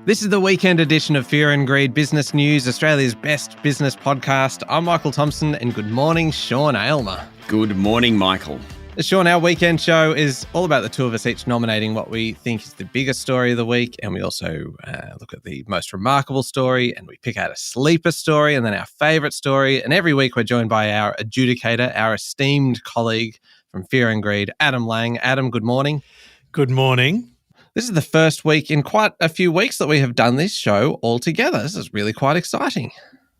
This is the weekend edition of Fear and Greed Business News, Australia's best business podcast. I'm Michael Thompson, and good morning, Sean Aylmer. Good morning, Michael. Sean, our weekend show is all about the two of us each nominating what we think is the biggest story of the week, and we also look at the most remarkable story, and we pick out a sleeper story and then our favourite story. And every week we're joined by our adjudicator, our esteemed colleague from Fear and Greed, Adam Lang. Adam, good morning. Good morning. This is the first week in quite a few weeks that we have done this show all together. This is really quite exciting.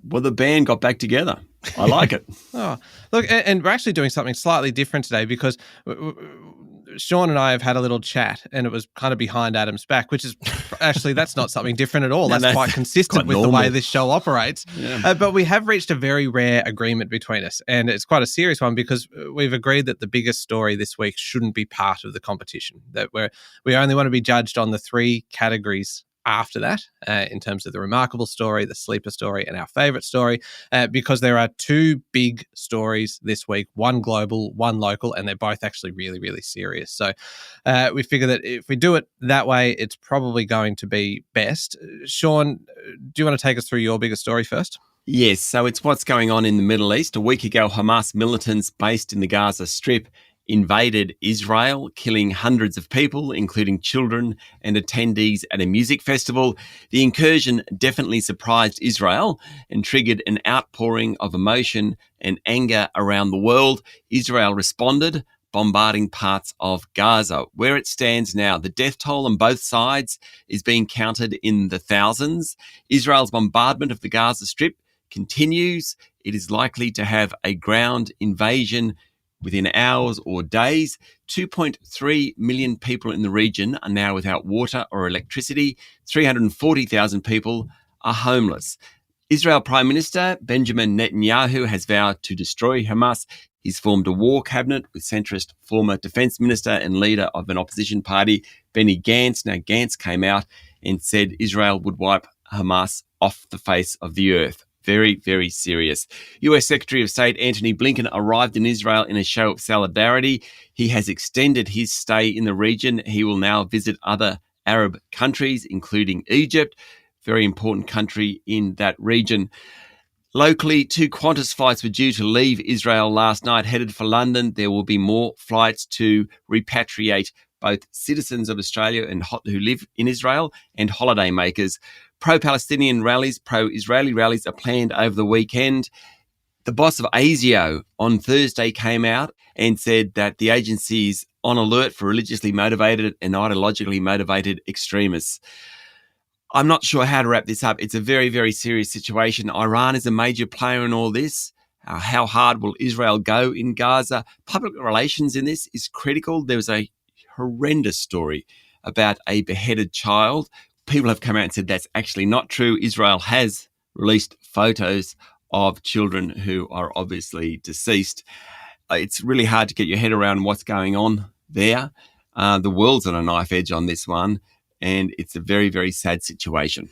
Well, the band got back together. I like it. Oh, look, and we're actually doing something slightly different today because Sean and I have had a little chat, and it was kind of behind Adam's back, which is actually, that's not something different at all. That's quite consistent with the way this show operates. Yeah. But we have reached a very rare agreement between us, and it's quite a serious one because we've agreed that the biggest story this week shouldn't be part of the competition, that we only want to be judged on the three categories after that, in terms of the remarkable story, the sleeper story, and our favourite story, because there are two big stories this week, one global, one local, and they're both actually really, really serious. So we figure that if we do it that way, it's probably going to be best. Sean, do you want to take us through your biggest story first? Yes, so it's what's going on in the Middle East. A week ago, Hamas militants based in the Gaza Strip invaded Israel, killing hundreds of people, including children and attendees at a music festival. The incursion definitely surprised Israel and triggered an outpouring of emotion and anger around the world. Israel responded, bombarding parts of Gaza. Where it stands now, the death toll on both sides is being counted in the thousands. Israel's bombardment of the Gaza Strip continues. It is likely to have a ground invasion within hours or days. 2.3 million people in the region are now without water or electricity. 340,000 people are homeless. Israel Prime Minister Benjamin Netanyahu has vowed to destroy Hamas. He's formed a war cabinet with centrist former defense minister and leader of an opposition party, Benny Gantz. Now, Gantz came out and said Israel would wipe Hamas off the face of the earth. Very, very serious. US Secretary of State Antony Blinken arrived in Israel in a show of solidarity. He has extended his stay in the region. He will now visit other Arab countries, including Egypt, very important country in that region. Locally, 2 Qantas flights were due to leave Israel last night, headed for London. There will be more flights to repatriate both citizens of Australia and who live in Israel and holidaymakers. Pro-Palestinian rallies, pro-Israeli rallies are planned over the weekend. The boss of ASIO on Thursday came out and said that the agency is on alert for religiously motivated and ideologically motivated extremists. I'm not sure how to wrap this up. It's a very, very serious situation. Iran is a major player in all this. How hard will Israel go in Gaza? Public relations in this is critical. There was a horrendous story about a beheaded child. People have come out and said that's actually not true. Israel has released photos of children who are obviously deceased. It's really hard to get your head around what's going on there. The world's on a knife edge on this one, and it's a very, very sad situation.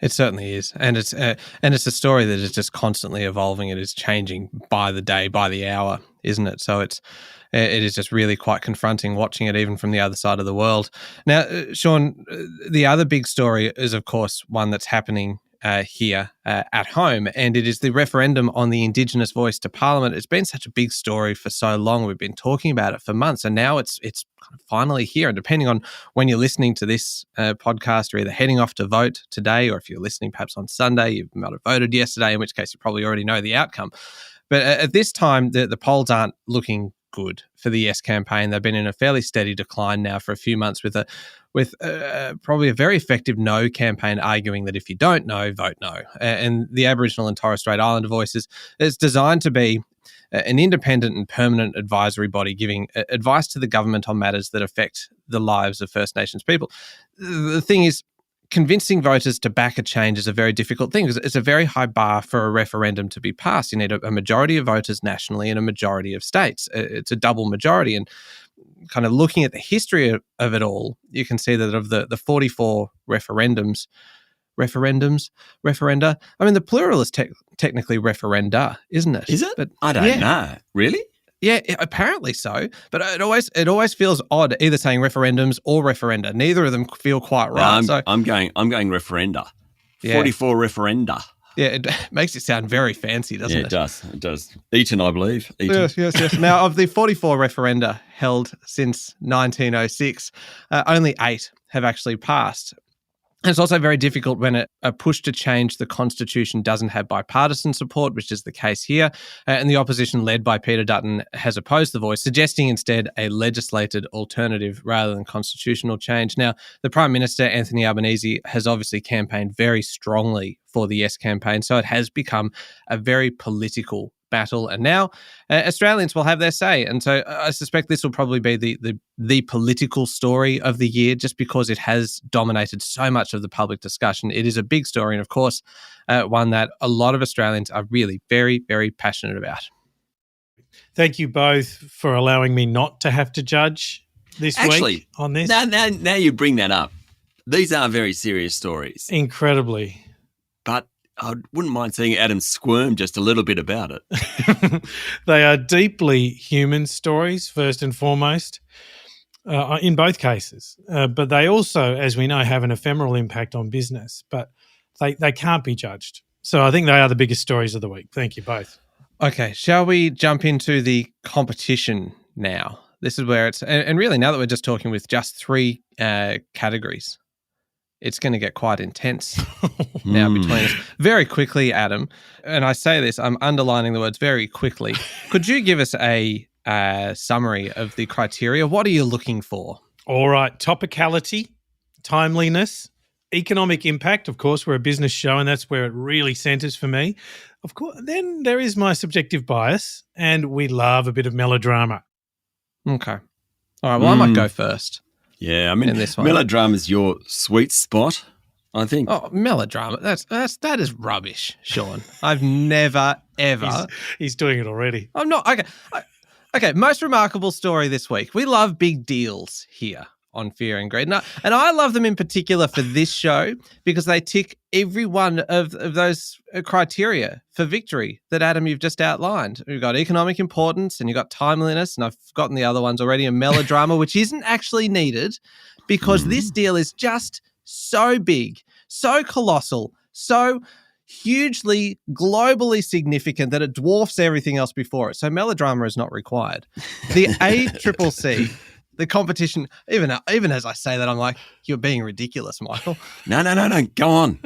It certainly is, and it's a story that is just constantly evolving. It is changing by the day, by the hour, isn't it? So it is just really quite confronting watching it, even from the other side of the world. Now, Sean, the other big story is, of course, one that's happening here at home, and it is the referendum on the Indigenous voice to Parliament. It's been such a big story for so long. We've been talking about it for months, and now it's kind of finally here. And depending on when you're listening to this podcast, you're either heading off to vote today, or if you're listening perhaps on Sunday, you might have voted yesterday, in which case you probably already know the outcome. But at this time, the polls aren't looking good for the Yes campaign. They've been in a fairly steady decline now for a few months, with probably a very effective No campaign arguing that if you don't know, vote no. And the Aboriginal and Torres Strait Islander Voices is designed to be an independent and permanent advisory body giving advice to the government on matters that affect the lives of First Nations people. The thing is, convincing voters to back a change is a very difficult thing because it's a very high bar for a referendum to be passed. You need a majority of voters nationally and a majority of states. It's a double majority. And kind of looking at the history of it all, you can see that of the 44 referenda. I mean, the plural is technically referenda, isn't it? Is it? But I don't know. Really? Yeah, apparently so. But it always feels odd either saying referendums or referenda. Neither of them feel quite right. I'm going referenda. Yeah. 44 referenda. Yeah, it makes it sound very fancy, doesn't it? Yeah, it does. Eton, I believe. Eton. Yes. Now, of the 44 referenda held since 1906, only 8 have actually passed. And it's also very difficult when a push to change the Constitution doesn't have bipartisan support, which is the case here. And the opposition, led by Peter Dutton, has opposed the voice, suggesting instead a legislated alternative rather than constitutional change. Now, the Prime Minister, Anthony Albanese, has obviously campaigned very strongly for the Yes campaign, so it has become a very political battle. And now Australians will have their say. And so I suspect this will probably be the political story of the year, just because it has dominated so much of the public discussion. It is a big story, and of course, one that a lot of Australians are really very, very passionate about. Thank you both for allowing me not to have to judge this week on this. Now you bring that up. These are very serious stories. Incredibly. But I wouldn't mind seeing Adam squirm just a little bit about it. They are deeply human stories, first and foremost, in both cases. But they also, as we know, have an ephemeral impact on business. But they can't be judged. So I think they are the biggest stories of the week. Thank you both. Okay, shall we jump into the competition now? This is where it's, and really now that we're just talking with just 3 categories, it's going to get quite intense now between us. Very quickly, Adam, and I say this, I'm underlining the words very quickly. Could you give us a summary of the criteria? What are you looking for? All right. Topicality, timeliness, economic impact. Of course, we're a business show, and that's where it really centres for me. Of course, then there is my subjective bias, and we love a bit of melodrama. Okay. All right. Well, I might go first. Yeah, I mean, melodrama is your sweet spot, I think. Oh, melodrama. That is rubbish, Sean. I've never, ever. He's doing it already. I'm not. Okay. Okay. Most remarkable story this week. We love big deals here on Fear and Greed. And I love them in particular for this show because they tick every one of those criteria for victory that, Adam, you've just outlined. We've got economic importance and you've got timeliness, and I've forgotten the other ones already, and melodrama, which isn't actually needed because this deal is just so big, so colossal, so hugely globally significant that it dwarfs everything else before it. So melodrama is not required. The ACCC, the competition, even as I say that, I'm like, you're being ridiculous, Michael. No. Go on.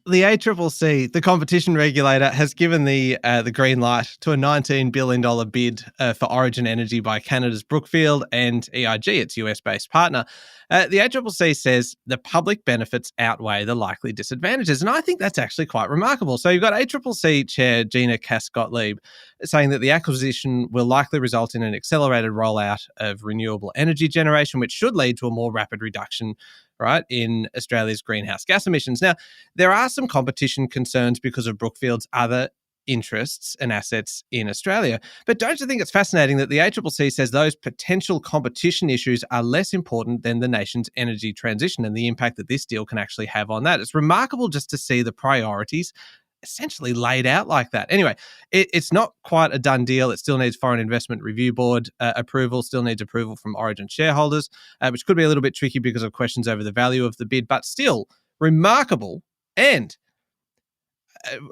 The ACCC, the competition regulator, has given the green light to a $19 billion bid for Origin Energy by Canada's Brookfield and EIG, its US-based partner. The ACCC says the public benefits outweigh the likely disadvantages, and I think that's actually quite remarkable. So you've got ACCC Chair Gina Cass-Gottlieb saying that the acquisition will likely result in an accelerated rollout of renewable energy generation, which should lead to a more rapid reduction, right, in Australia's greenhouse gas emissions. Now, there are some competition concerns because of Brookfield's other interests and assets in Australia. But don't you think it's fascinating that the ACCC says those potential competition issues are less important than the nation's energy transition and the impact that this deal can actually have on that? It's remarkable just to see the priorities essentially laid out like that. Anyway, it's not quite a done deal. It still needs Foreign Investment Review Board approval, still needs approval from Origin shareholders, which could be a little bit tricky because of questions over the value of the bid, but still remarkable. And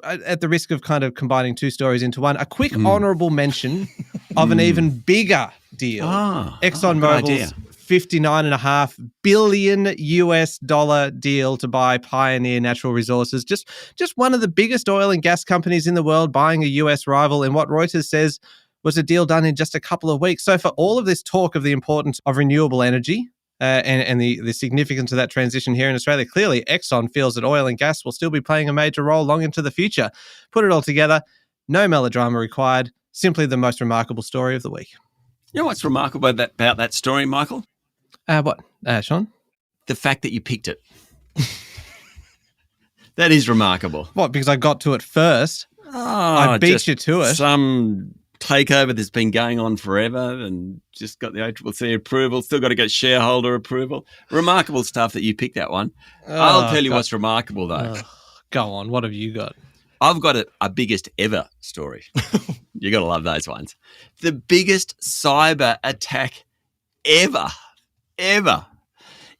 at the risk of kind of combining 2 stories into one, a quick honourable mention of an even bigger deal. ExxonMobil's $59.5 billion US deal to buy Pioneer Natural Resources. Just one of the biggest oil and gas companies in the world buying a US rival in what Reuters says was a deal done in just a couple of weeks. So for all of this talk of the importance of renewable energy, and the significance of that transition here in Australia, clearly Exxon feels that oil and gas will still be playing a major role long into the future. Put it all together, no melodrama required, simply the most remarkable story of the week. You know what's remarkable about that story, Michael? What, Sean? The fact that you picked it. That is remarkable. What, because I got to it first? I beat you to it. Some takeover that's been going on forever and just got the ACCC approval, still got to get shareholder approval. Remarkable stuff that you picked that one. I'll tell you what's remarkable, though. Go on. What have you got? I've got a biggest ever story. You got to love those ones. The biggest cyber attack ever.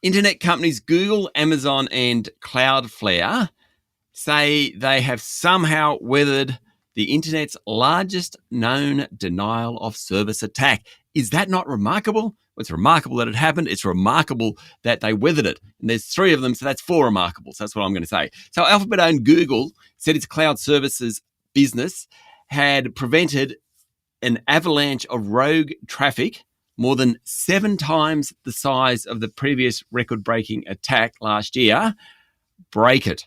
Internet companies Google, Amazon, and Cloudflare say they have somehow weathered the internet's largest known denial of service attack. Is that not remarkable? Well, it's remarkable that it happened. It's remarkable that they weathered it. And there's 3 of them, so that's 4 remarkables. That's what I'm going to say. So Alphabet-owned Google said its cloud services business had prevented an avalanche of rogue traffic more than 7 times the size of the previous record-breaking attack last year. Break it.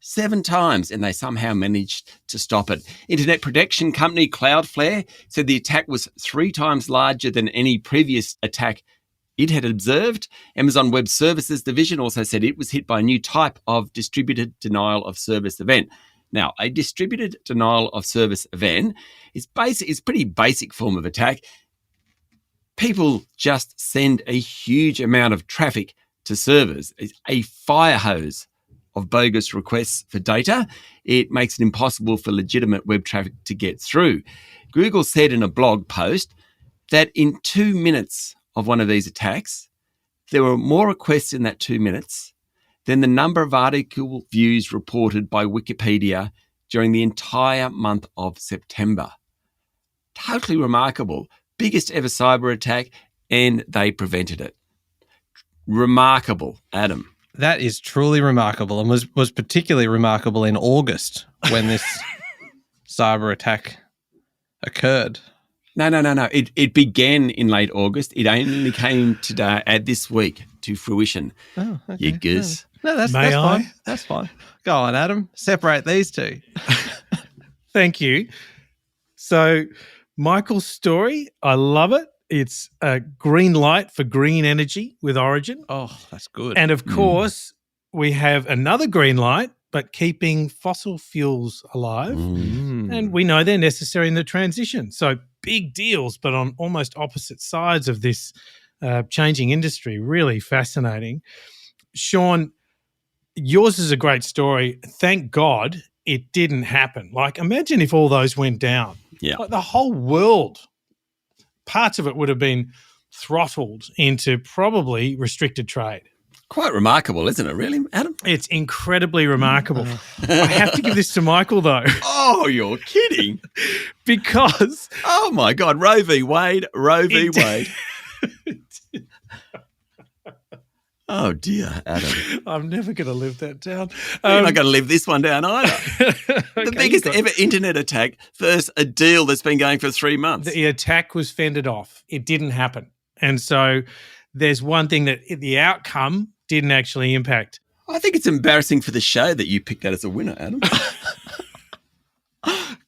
7 times, and they somehow managed to stop it. Internet protection company Cloudflare said the attack was 3 times larger than any previous attack it had observed. Amazon Web Services division also said it was hit by a new type of distributed denial of service event. Now, a distributed denial of service event is a pretty basic form of attack. People just send a huge amount of traffic to servers. It's a fire hose of bogus requests for data. It makes it impossible for legitimate web traffic to get through. Google said in a blog post that in 2 minutes of one of these attacks, there were more requests in that 2 minutes than the number of article views reported by Wikipedia during the entire month of September. Totally remarkable. Biggest ever cyber attack, and they prevented it. Remarkable, Adam. That is truly remarkable, and was particularly remarkable in August when this cyber attack occurred. No. It began in late August. It only came this week to fruition. Oh, okay. You goose. No, that's fine. That's fine. Go on, Adam. Separate these 2. Thank you. So, Michael's story, I love it. It's a green light for green energy with Origin. Oh, that's good. And of course, we have another green light, but keeping fossil fuels alive. And we know they're necessary in the transition. So big deals, but on almost opposite sides of this changing industry. Really fascinating. Sean, yours is a great story. Thank God it didn't happen. Like, imagine if all those went down. Yeah. Like the whole world, parts of it would have been throttled into probably restricted trade. Quite remarkable, isn't it, really, Adam? It's incredibly remarkable. I have to give this to Michael, though. Oh, you're kidding. Because... Oh, my God. Roe v. Wade. Oh, dear, Adam. I'm never going to live that down. You're not going to live this one down either. The biggest ever internet attack versus a deal that's been going for 3 months. The attack was fended off. It didn't happen. And so there's one thing that the outcome didn't actually impact. I think it's embarrassing for the show that you picked that as a winner, Adam.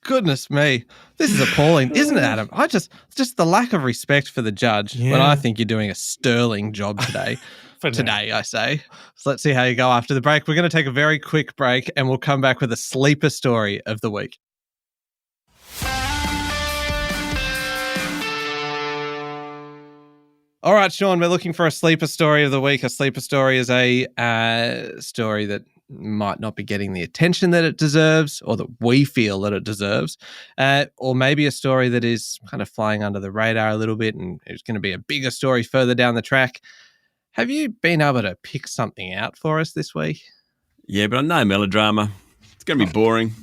Goodness me. This is appalling, isn't it, Adam? Just the lack of respect for the judge when I think you're doing a sterling job today. Today, I say. So let's see how you go after the break. We're going to take a very quick break and we'll come back with a sleeper story of the week. All right, Sean, we're looking for a sleeper story of the week. A sleeper story is a story that might not be getting the attention that it deserves or that we feel that it deserves, or maybe a story that is kind of flying under the radar a little bit and it's going to be a bigger story further down the track. Have you been able to pick something out for us this week? Yeah, but I know melodrama. It's going to be boring.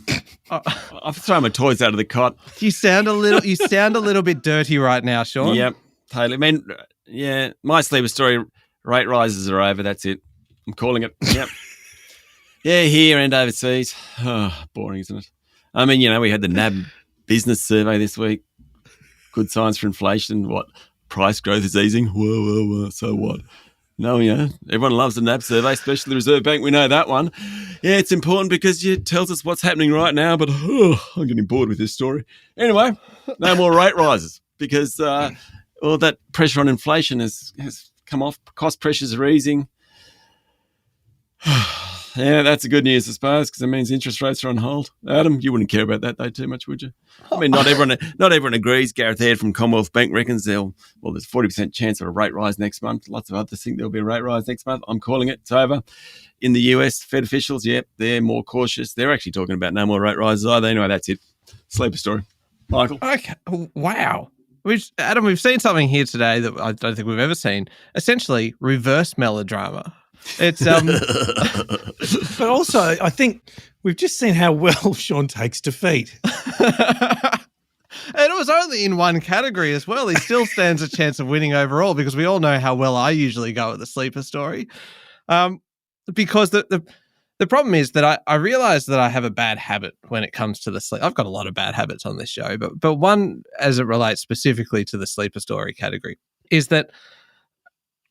I've thrown my toys out of the cot. You sound a little bit dirty right now, Sean. Yep, totally. I mean, yeah, my sleeper story, rate rises are over. That's it. I'm calling it. Yep. Yeah, here and overseas. Oh, boring, isn't it? I mean, we had the NAB business survey this week. Good signs for inflation. What? Price growth is easing. Whoa. So what? No, everyone loves the NAB survey, especially the Reserve Bank. We know that one. Yeah, it's important because it tells us what's happening right now, but I'm getting bored with this story. Anyway, no more rate rises because all that pressure on inflation has come off. Cost pressures are easing. Yeah, that's the good news, I suppose, because it means interest rates are on hold. Adam, you wouldn't care about that, though, too much, would you? I mean, not everyone agrees. Gareth Aird from Commonwealth Bank reckons there's 40% chance of a rate rise next month. Lots of others think there'll be a rate rise next month. I'm calling it. It's over. In the US, Fed officials, they're more cautious. They're actually talking about no more rate rises either. Anyway, that's it. Sleeper story. Michael? Okay. Wow. Adam, we've seen something here today that I don't think we've ever seen. Essentially, reverse melodrama. It's But also, I think we've just seen how well Sean takes defeat. And it was only in one category as well. He still stands a chance of winning overall because we all know how well I usually go at the sleeper story. Because the problem is that I realize that I have a bad habit when it comes to the sleep. I've got a lot of bad habits on this show, but one as it relates specifically to the sleeper story category is that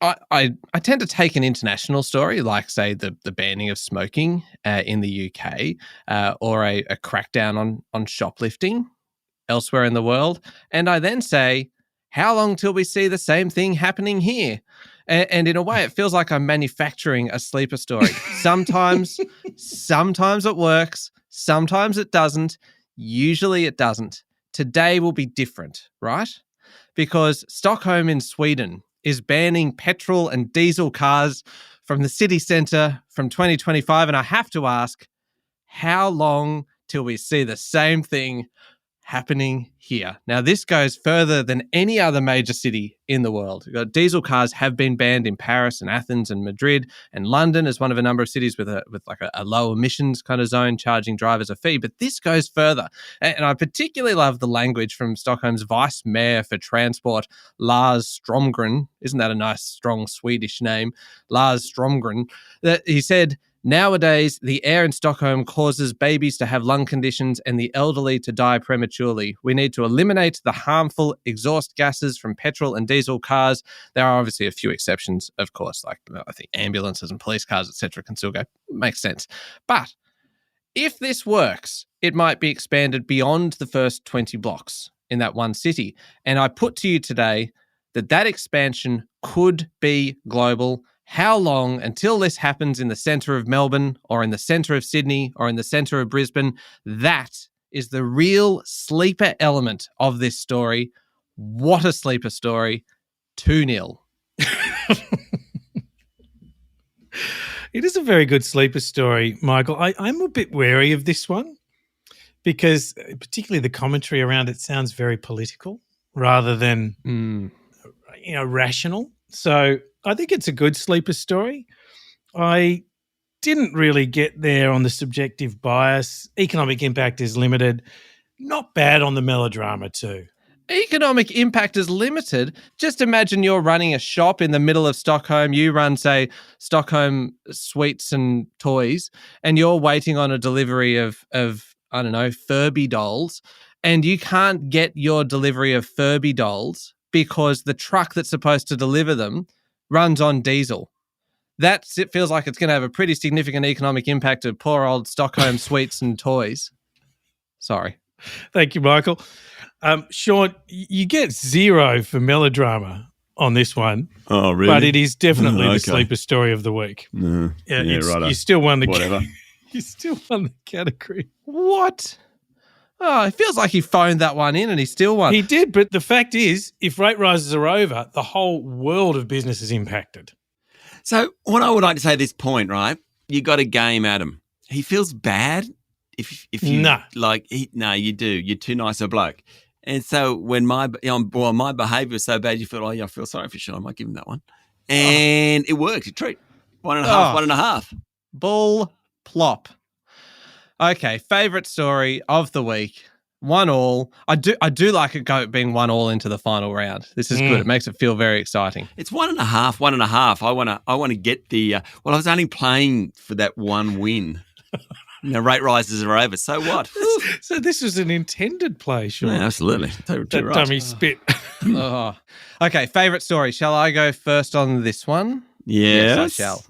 I tend to take an international story, like, say, the banning of smoking in the UK or a crackdown on shoplifting elsewhere in the world, and I then say, how long till we see the same thing happening here? And in a way, it feels like I'm manufacturing a sleeper story. Sometimes it works. Sometimes it doesn't. Usually it doesn't. Today will be different, right? Because Stockholm in Sweden is banning petrol and diesel cars from the city centre from 2025. And I have to ask, how long till we see the same thing happening here? Now, this goes further than any other major city in the world. Diesel cars have been banned in Paris and Athens and Madrid, and London is one of a number of cities with a low emissions kind of zone charging drivers a fee. But this goes further. And I particularly love the language from Stockholm's vice mayor for transport, Lars Stromgren. Isn't that a nice, strong Swedish name? Lars Stromgren. That he said, nowadays, the air in Stockholm causes babies to have lung conditions and the elderly to die prematurely. We need to eliminate the harmful exhaust gases from petrol and diesel cars. There are obviously a few exceptions, of course, like I think ambulances and police cars, etc., can still go. Makes sense. But if this works, it might be expanded beyond the first 20 blocks in that one city. And I put to you today that expansion could be global. How long until this happens in the centre of Melbourne or in the centre of Sydney or in the centre of Brisbane? That is the real sleeper element of this story. What a sleeper story. 2-0. It is a very good sleeper story, Michael. I'm a bit wary of this one because particularly the commentary around it sounds very political rather than rational. So I think it's a good sleeper story. I didn't really get there on the subjective bias. Economic impact is limited. Not bad on the melodrama too. Economic impact is limited. Just imagine you're running a shop in the middle of Stockholm. You run, say, Stockholm Sweets and Toys, and you're waiting on a delivery of I don't know, Furby dolls, and you can't get your delivery of Furby dolls because the truck that's supposed to deliver them runs on diesel. It feels like it's going to have a pretty significant economic impact of poor old Stockholm Sweets and Toys. Sorry. Thank you, Michael. Sean, you get 0 for melodrama on this one. Oh, really? But it is definitely the sleeper story of the week. Yeah, right. You still won the whatever. You still won the category. What? Oh, it feels like he phoned that one in and he still won. He did, but the fact is, if rate rises are over, the whole world of business is impacted. So what I would like to say at this point, right, you got a game, Adam. He feels bad if you you do. You're too nice a bloke. And so when my behaviour was so bad, you felt, I feel sorry for Sean. I might give him that one. And it worked. A treat. 1.5, 1.5. Bull plop. Okay, favourite story of the week. 1-1. I do like it being 1-1 into the final round. This is good. It makes it feel very exciting. It's 1.5, 1.5. I want to get the. I was only playing for that one win. Rate rises are over. So what? So this was an intended play, Sean. Yeah, absolutely. That right. Dummy spit. Okay, favourite story. Shall I go first on this one? Yes, I shall.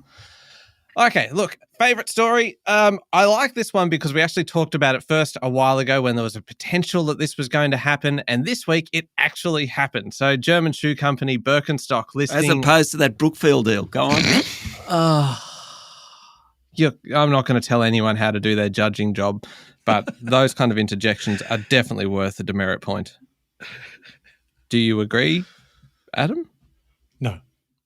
Okay, look, favourite story. I like this one because we actually talked about it first a while ago when there was a potential that this was going to happen, and this week it actually happened. So German shoe company Birkenstock listing... As opposed to that Brookfield deal. Go on. I'm not going to tell anyone how to do their judging job, but those kind of interjections are definitely worth a demerit point. Do you agree, Adam? No.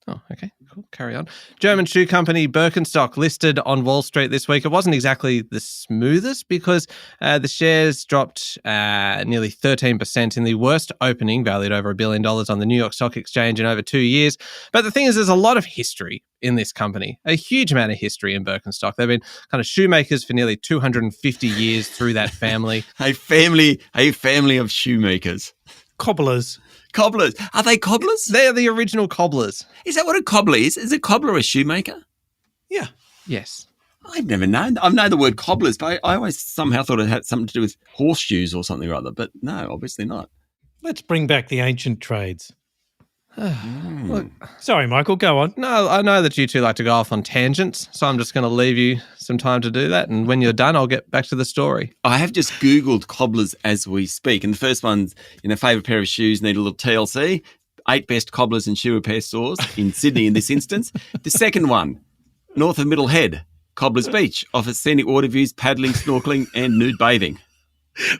Oh, okay, cool. Carry on. German shoe company Birkenstock listed on Wall Street this week. It wasn't exactly the smoothest because the shares dropped nearly 13% in the worst opening, valued over $1 billion on the New York Stock Exchange in over 2 years. But the thing is, there's a lot of history in this company, a huge amount of history in Birkenstock. They've been kind of shoemakers for nearly 250 years through that family. A family of shoemakers. Cobblers. Cobblers. Are they cobblers? They're the original cobblers. Is that what a cobbler is? Is a cobbler a shoemaker? Yeah. Yes. I've never known. I've known the word cobblers, but I always somehow thought it had something to do with horseshoes or something or other. But no, obviously not. Let's bring back the ancient trades. Look, Sorry, Michael, go on. no, I know that you two like to go off on tangents, so I'm just going to leave you some time to do that. And when you're done, I'll get back to the story. I have just Googled cobblers as we speak. And the first one's, favourite pair of shoes, need a little TLC. 8 best cobblers and shoe repair stores in Sydney in this instance. The second one, north of Middle Head, Cobblers Beach, offers scenic water views, paddling, snorkelling and nude bathing.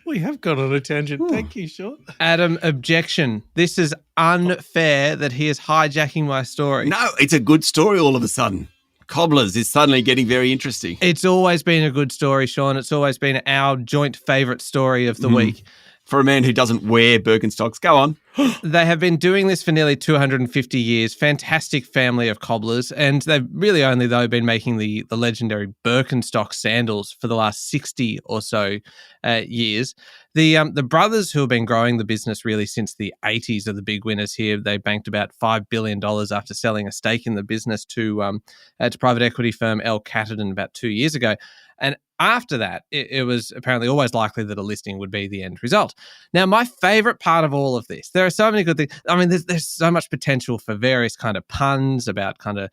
We have gone on a tangent. Thank you, Sean. Adam, objection. This is unfair that he is hijacking my story. No, it's a good story all of a sudden. Cobblers is suddenly getting very interesting. It's always been a good story, Sean. It's always been our joint favourite story of the week. For a man who doesn't wear Birkenstocks, go on. They have been doing this for nearly 250 years. Fantastic family of cobblers. And they've really only, though, been making the legendary Birkenstock sandals for the last 60 or so years. The brothers who have been growing the business really since the 80s are the big winners here. They banked about $5 billion after selling a stake in the business to private equity firm L. Catterton about 2 years ago. And after that, it was apparently always likely that a listing would be the end result. Now, my favourite part of all of this, there are so many good things. I mean, there's so much potential for various kind of puns about kind of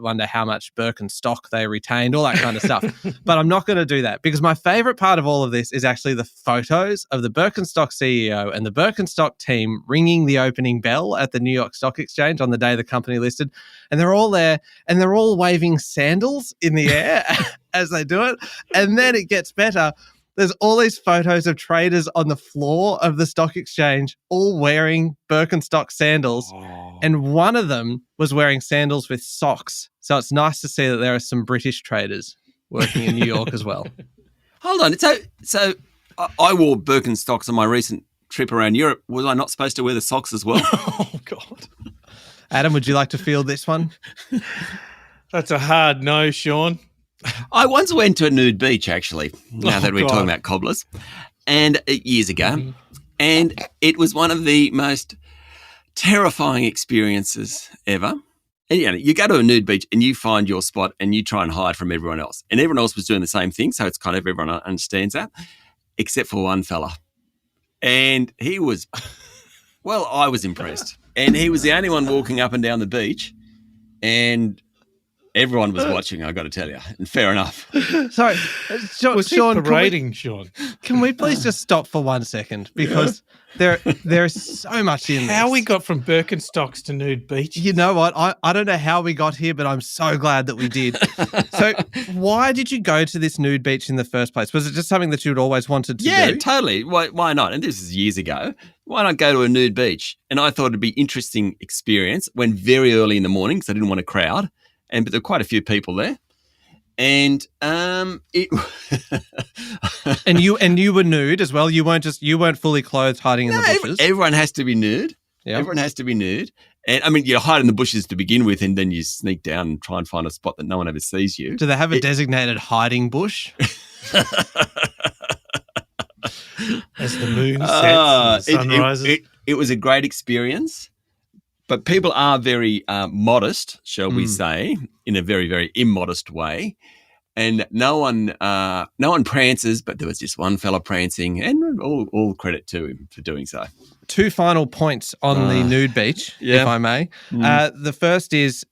wonder how much Birkenstock they retained, all that kind of stuff. But I'm not going to do that because my favourite part of all of this is actually the photos of the Birkenstock CEO and the Birkenstock team ringing the opening bell at the New York Stock Exchange on the day the company listed. And they're all there and they're all waving sandals in the air as they do it. And then it gets better. There's all these photos of traders on the floor of the stock exchange, all wearing Birkenstock sandals. Oh. And one of them was wearing sandals with socks. So it's nice to see that there are some British traders working in New York as well. Hold on. So I wore Birkenstocks on my recent trip around Europe. Was I not supposed to wear the socks as well? Oh, God. Adam, would you like to field this one? That's a hard no, Sean. I once went to a nude beach, actually, now that we're God. talking about cobblers, and years ago, and it was one of the most terrifying experiences ever. And you go to a nude beach and you find your spot and you try and hide from everyone else. And everyone else was doing the same thing, so it's kind of everyone understands that, except for one fella. And he was, well, I was impressed. And he was the only one walking up and down the beach, and everyone was watching, I've got to tell you, and fair enough. Sorry, Was Sean, he parading, Sean? can we please just stop for 1 second? Because there is so much in this. How we got from Birkenstocks to nude beach? You know what? I don't know how we got here, but I'm so glad that we did. So why did you go to this nude beach in the first place? Was it just something that you'd always wanted to Yeah, do? totally. Why not? And this is years ago. Why not go to a nude beach? And I thought it'd be interesting experience. Went very early in the morning because I didn't want a crowd. But there were quite a few people there. And it And you were nude as well. You weren't fully clothed hiding in the bushes. Everyone has to be nude. Yeah. Everyone has to be nude. And I mean, you hide in the bushes to begin with, and then you sneak down and try and find a spot that no one ever sees you. Do they have a designated hiding bush? As the moon sets and the sun rises. It was a great experience. But people are very modest, shall we say, in a very, very immodest way. And no one prances, but there was just one fella prancing, and all credit to him for doing so. 2 final points on the nude beach, if I may. The first is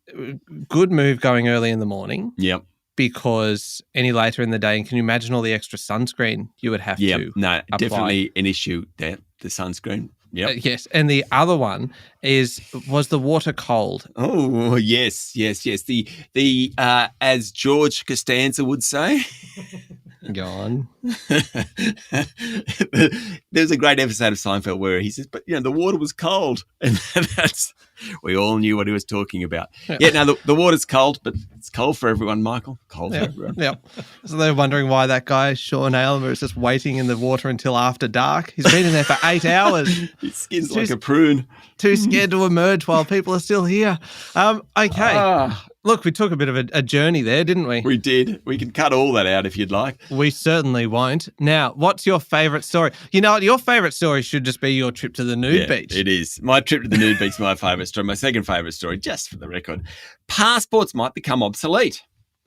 good move going early in the morning. Yep. Because any later in the day, and can you imagine all the extra sunscreen you would have to No, apply? definitely an issue there, the sunscreen. Yep. Yes. And the other one was the water cold? Oh, yes. The as George Costanza would say. Go on. There's a great episode of Seinfeld where he says, but, the water was cold. And we all knew what he was talking about. Yeah, the water's cold, but it's cold for everyone, Michael. Cold for everyone. Yeah. So they're wondering why that guy, Sean Aylmer, is just waiting in the water until after dark. He's been in there for 8 hours. His skin's like a prune. Too scared to emerge while people are still here. Okay. Look, we took a bit of a journey there, didn't we? We did. We can cut all that out if you'd like. We certainly won't. Now, what's your favourite story? You know what? Your favourite story should just be your trip to the nude beach. It is. My trip to the nude beach is my favourite story. My second favourite story, just for the record. Passports might become obsolete.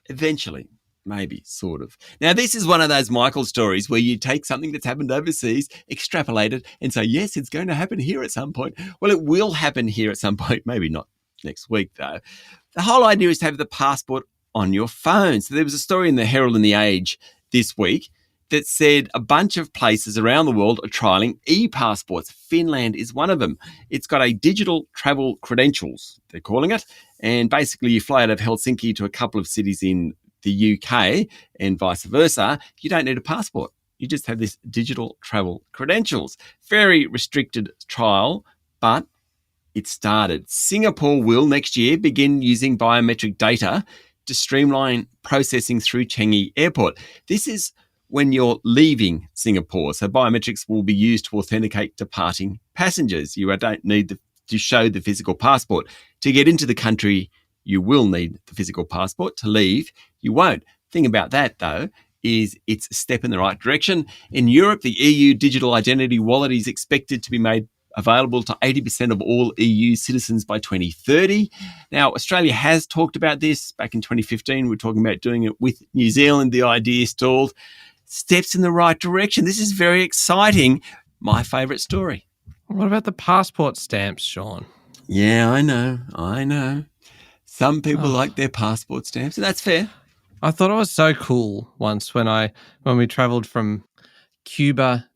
Eventually. Maybe, sort of. Now, this is one of those Michael stories where you take something that's happened overseas, extrapolate it, and say, yes, it's going to happen here at some point. Well, it will happen here at some point. Maybe not next week, though. The whole idea is to have the passport on your phone. So there was a story in the Herald and the Age this week that said a bunch of places around the world are trialling e-passports. Finland is one of them. It's got a digital travel credentials, they're calling it. And basically you fly out of Helsinki to a couple of cities in the UK and vice versa. You don't need a passport. You just have this digital travel credentials. Very restricted trial, but it started. Singapore will next year begin using biometric data to streamline processing through Changi Airport. This is when you're leaving Singapore. So biometrics will be used to authenticate departing passengers. You don't need to show the physical passport. To get into the country, you will need the physical passport. To leave, you won't. Thing about that, though, is it's a step in the right direction. In Europe, the EU digital identity wallet is expected to be made available to 80% of all EU citizens by 2030. Now, Australia has talked about this. Back in 2015, we were talking about doing it with New Zealand. The idea stalled. Steps in the right direction. This is very exciting. My favourite story. What about the passport stamps, Sean? Yeah, I know. Some people like their passport stamps, and that's fair. I thought it was so cool once when we travelled from Cuba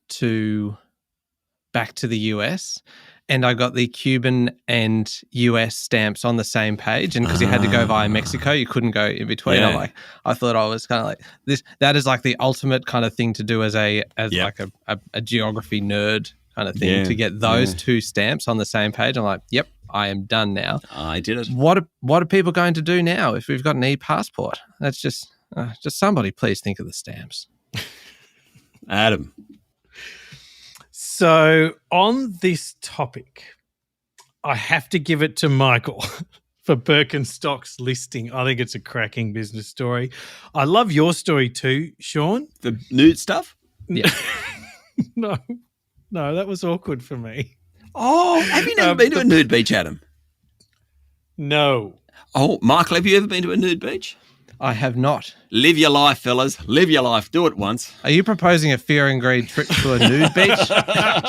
back to the US, and I got the Cuban and US stamps on the same page, and because you had to go via Mexico, you couldn't go in between. Yeah. I thought I was kind of like this. That is like the ultimate kind of thing to do as like a geography nerd kind of thing, to get those two stamps on the same page. I'm like, yep, I am done now. I did it. What are people going to do now if we've got an e-passport? That's just somebody please think of the stamps. Adam. So on this topic, I have to give it to Michael for Birkenstock's listing. I think it's a cracking business story. I love your story too, Sean. The nude stuff? Yeah. No, that was awkward for me. Oh, have you never been to a nude beach, Adam? No. Oh, Michael, have you ever been to a nude beach? I have not. Live your life, fellas. Live your life. Do it once. Are you proposing a fear and greed trip to a nude beach?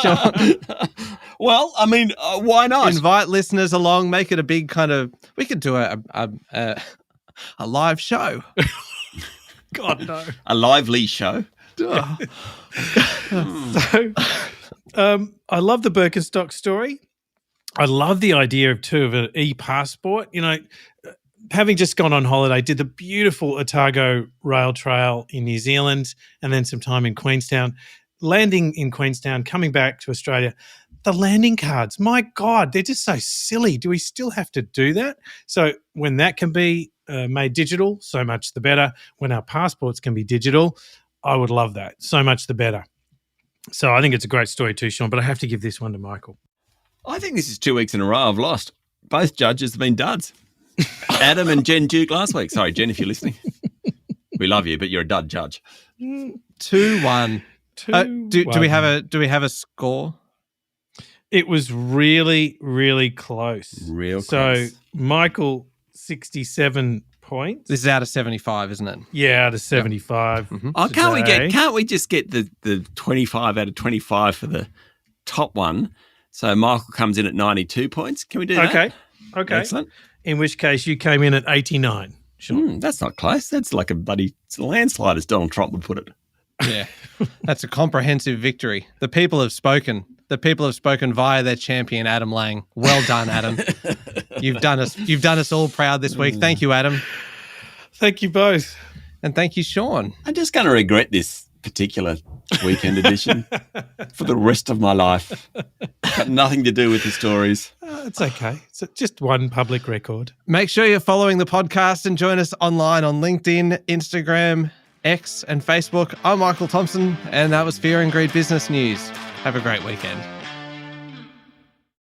Sean? Well, I mean, why not? Invite listeners along. Make it a big kind of. We could do a live show. God, no. A lively show. So, I love the Birkenstock story. I love the idea of an e-passport. Having just gone on holiday, did the beautiful Otago Rail Trail in New Zealand and then some time in Queenstown. Landing in Queenstown, coming back to Australia, the landing cards, my God, they're just so silly. Do we still have to do that? So when that can be made digital, so much the better. When our passports can be digital, I would love that. So much the better. So I think it's a great story too, Sean, but I have to give this one to Michael. I think this is 2 weeks in a row I've lost. Both judges have been duds. Adam and Jen Duke last week. Sorry, Jen, if you're listening. We love you, but you're a dud judge. 2-1. Do we have a score? It was really, really close. Real so close. Michael, 67 points. This is out of 75, isn't it? Yeah, out of 75. Yep. Mm-hmm. Oh, can't we just get the 25 out of 25 for the top one? So Michael comes in at 92 points. Can we do that? Okay. Excellent. In which case you came in at 89. Sure. That's not close. That's like it's a landslide, as Donald Trump would put it. Yeah. That's a comprehensive victory. The people have spoken. the people have spoken via their champion, Adam Lang. Well done, Adam. You've done us all proud this week. Thank you, Adam. Thank you both. And thank you, Sean. I'm just going to regret this particular weekend edition for the rest of my life. Got nothing to do with the stories. It's okay. It's just one public record. Make sure you're following the podcast and join us online on LinkedIn, Instagram, X and Facebook. I'm Michael Thompson, and that was Fear and Greed Business News. Have a great weekend.